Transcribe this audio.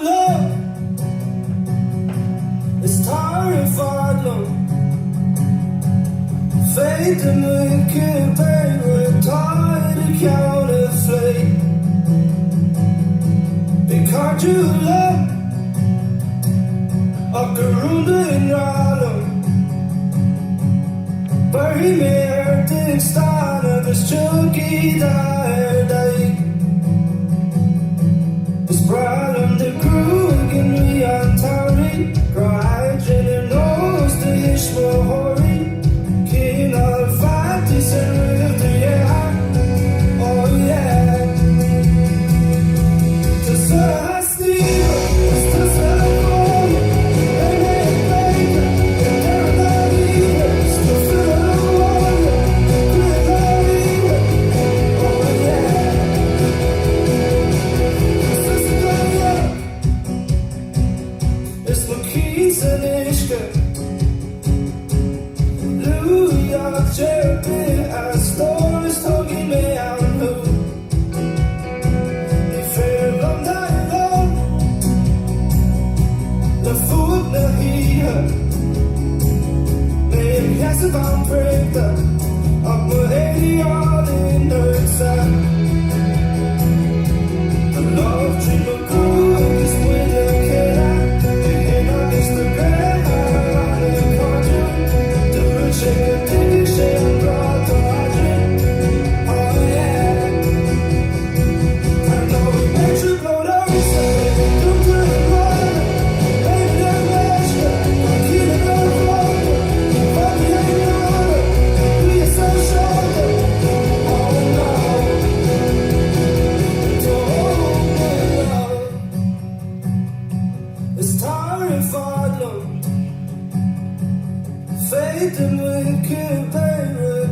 love is tiring fadlum. Fate and mycket pengar tar det counterfeit. Because you love akkurat in rallum. Börj mer till stanna det stjunky där dig. It's bright on the crew again we are tarry. Grygen and nose to Ishmael Hori. King of fighties and with the yeah. Oh yeah. To say Steve, to say home. And they make it. And they're not leaders. To fill the water. Clear the river. Oh yeah. It's the keys and ishka. Louis Jerry as stories talking me out who. They feel on that love. The food the here. Maybe has a vampire. Up my lady all in the sun. The love dream of good is with a killer. You cannot miss the grand out of the corner. Do a shake a ticket, shake a broad to margin. Oh yeah. I know we made you blow the reset. Don't do it wrong. Baby, don't let you. I'm killing the road. But we ain't over. We are so shoulder. Oh no. It's tiring fadlum. Fate and mycket pengar